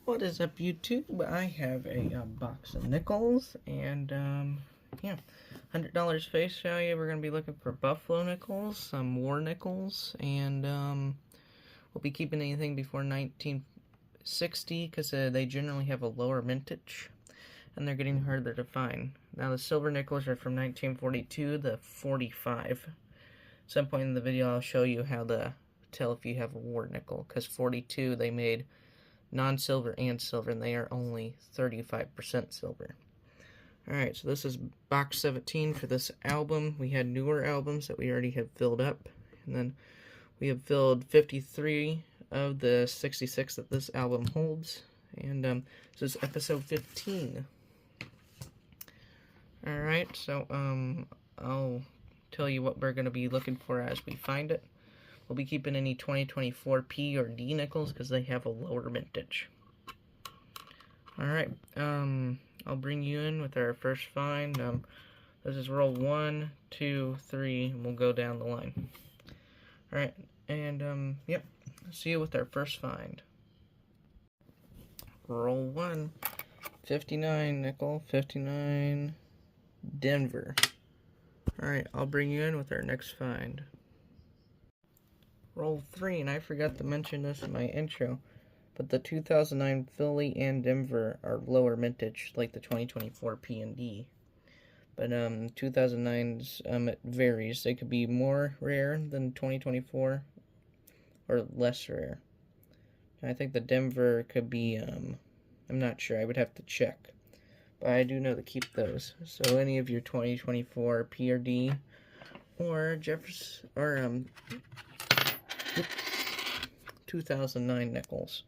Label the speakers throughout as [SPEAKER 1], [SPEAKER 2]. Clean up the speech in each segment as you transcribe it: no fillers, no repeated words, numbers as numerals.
[SPEAKER 1] What is up, YouTube? I have a box of nickels, and yeah, $100 face value. We're gonna be looking for buffalo nickels, some war nickels, and we'll be keeping anything before 1960 because they generally have a lower mintage, and they're getting harder to find. Now the silver nickels are from 1942 to 45. At some point in the video, I'll show you how to tell if you have a war nickel, because 42 they made non-silver and silver, and they are only 35% silver. Alright, so this is box 17 for this album. We had newer albums that we already have filled up, and then we have filled 53 of the 66 that this album holds, and this is episode 15. Alright, so I'll tell you what we're going to be looking for as we find it. We'll be keeping any 2024 P or D nickels because they have a lower mintage. Alright, I'll bring you in with our first find. This is roll 1, 2, 3, and we'll go down the line. Alright, and yep, see you with our first find. Roll 1, 59 nickel, 59 Denver. Alright, I'll bring you in with our next find. Roll 3, and I forgot to mention this in my intro, but the 2009 Philly and Denver are lower mintage, like the 2024 P and D. But 2009's it varies. They could be more rare than 2024, or less rare. And I think the Denver could be I'm not sure. I would have to check, but I do know to keep those. So any of your 2024 P or D, or Jefferson, or 2009 nickels,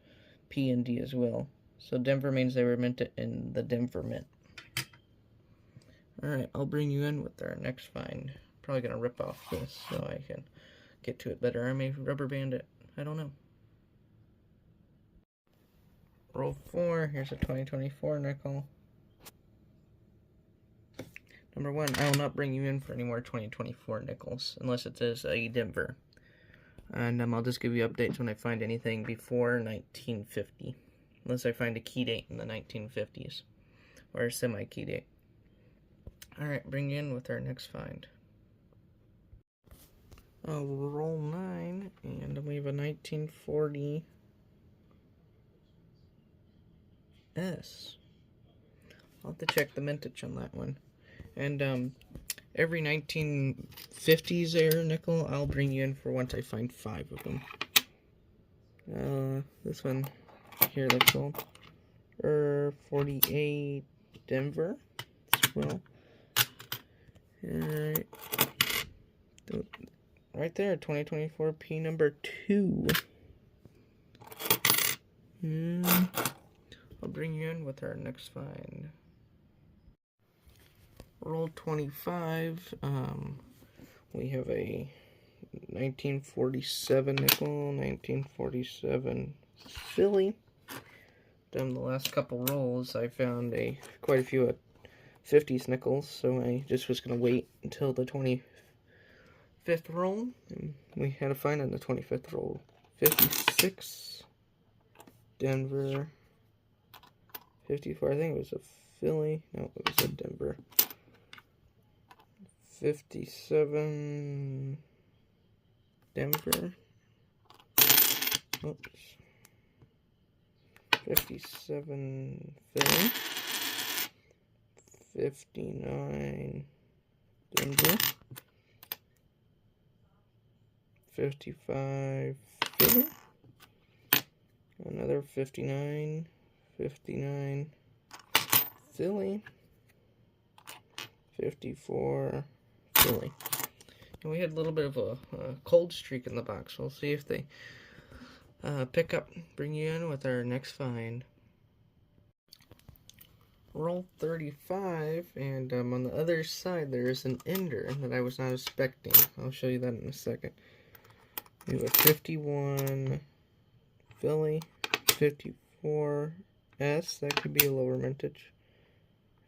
[SPEAKER 1] P and D as well. So Denver means they were minted in the Denver Mint. Alright, I'll bring you in with our next find. Probably gonna rip off this so I can get to it better. I may rubber band it. I don't know. Roll 4. Here's a 2024 nickel. Number 1, I will not bring you in for any more 2024 nickels unless it says a Denver. And I'll just give you updates when I find anything before 1950. Unless I find a key date in the 1950s. Or a semi-key date. Alright, bring you in with our next find. I'll roll 9, and we have a 1940 S. I'll have to check the mintage on that one. And every 1950s era nickel, I'll bring you in for once I find 5 of them. This one here looks old. 48 Denver as well. Alright. Right there, 2024 P number 2. I'll bring you in with our next find. Roll 25. We have a 1947 nickel, 1947 Philly. Done the last couple rolls, I found quite a few 50s nickels, so I just was gonna wait until the 25th roll, and we had a find on the 25th roll. 56 Denver. 54, I think it was a Philly. No, it was a Denver. 57 Denver. Oops. 57 Philly. 59 Denver. 55 Philly. Another 59 Philly. 54 Philly. And we had a little bit of a cold streak in the box. We'll see if they pick up, bring you in with our next find. Roll 35, and on the other side there is an ender that I was not expecting. I'll show you that in a second. We have a 51 Philly, 54 S, that could be a lower mintage,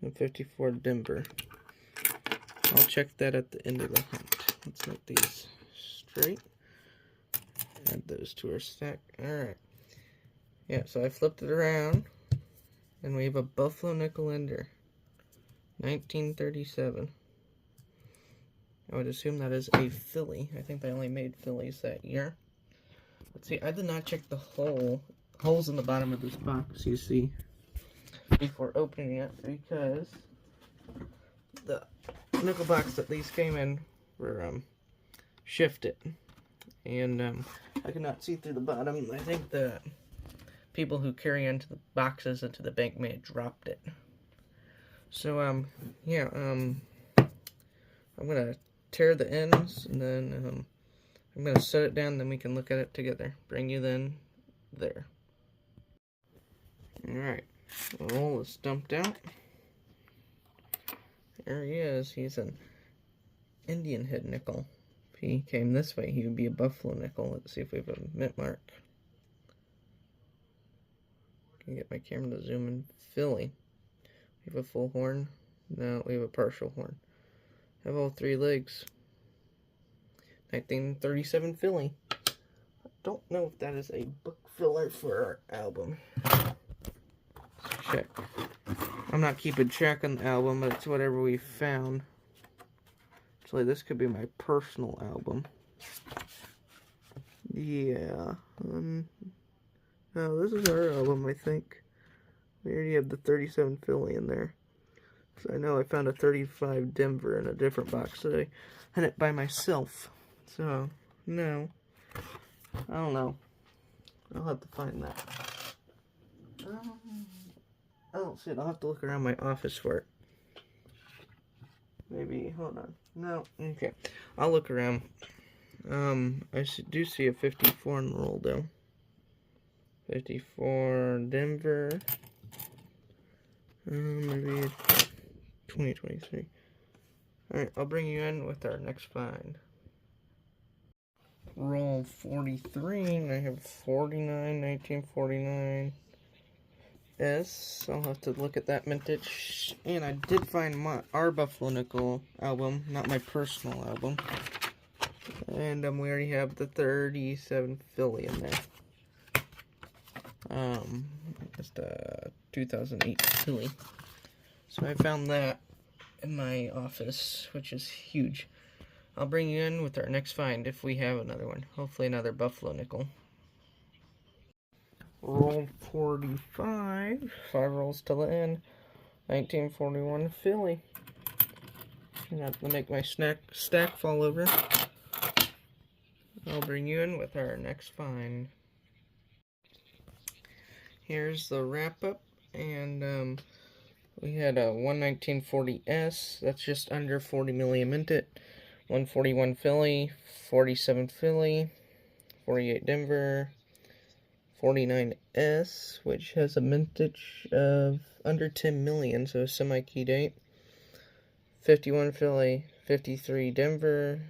[SPEAKER 1] and 54 Denver. I'll check that at the end of the hunt. Let's make these straight. Add those to our stack. Alright. Yeah, so I flipped it around, and we have a Buffalo Nickel Ender, 1937. I would assume that is a Philly. I think they only made Phillies that year. Let's see, I did not check the holes in the bottom of this box, you see, before opening it, because the nickel box that these came in were shifted, and I could not see through the bottom. I think the people who carry into the boxes into the bank may have dropped it. So yeah, I'm gonna tear the ends, and then I'm gonna set it down, then we can look at it together. Bring you then there. Alright, the roll is dumped out. There he is. He's an Indian head nickel. If he came this way, he would be a Buffalo nickel. Let's see if we have a mint mark. Can get my camera to zoom in. Philly. We have a full horn. No, we have a partial horn. Have all three legs. 1937 Philly. I don't know if that is a book filler for our album. Let's check. I'm not keeping track on the album, but it's whatever we found. Actually, this could be my personal album. Yeah. No, this is our album, I think. We already have the 37 Philly in there. So I know I found a 35 Denver in a different box today. I had it by myself. So, no. I don't know. I'll have to find that. I don't see it. I'll have to look around my office for it. Maybe, hold on. No, okay. I'll look around. I do see a 54 in the roll, though. 54 Denver. Maybe 2023. Alright, I'll bring you in with our next find. Roll 43, I have 49, 1949 S. I'll have to look at that vintage. And I did find our Buffalo Nickel album, not my personal album. And we already have the 37 Philly in there. Just a 2008 Philly. So I found that in my office, which is huge. I'll bring you in with our next find if we have another one. Hopefully another Buffalo Nickel. Roll 45. 5 rolls till the end. 1941 Philly. I'm not gonna make my stack fall over. I'll bring you in with our next find. Here's the wrap up, and we had a 1940S. That's just under 40 million minted. 141 Philly, 47 Philly, 48 Denver, 49S, which has a mintage of under 10 million, so a semi-key date. 51 Philly, 53 Denver,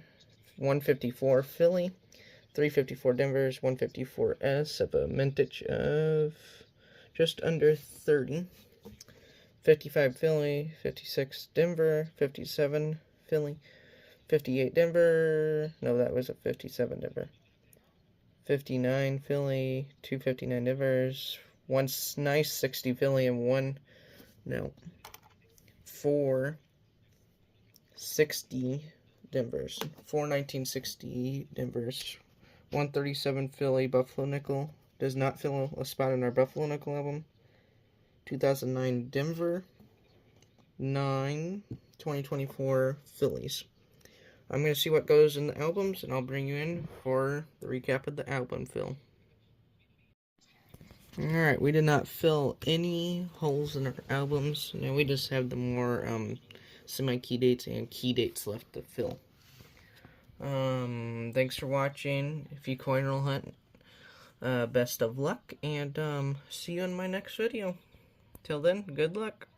[SPEAKER 1] 154 Philly, 354 Denver's, 154S of a mintage of just under 30. 55 Philly, 56 Denver, 57 Philly, 58 Denver, no, that was a 57 Denver. 59 Philly, 259 Denvers, one nice 60 Philly, and 4 60 Denvers. 4 1960 Denvers. 137 Philly Buffalo Nickel. Does not fill a spot in our Buffalo Nickel album. 2009 Denver. 9 2024 Phillies. I'm going to see what goes in the albums, and I'll bring you in for the recap of the album fill. Alright, we did not fill any holes in our albums. No, we just have the more semi-key dates and key dates left to fill. Thanks for watching. If you coin roll hunt, best of luck, and see you in my next video. Till then, good luck.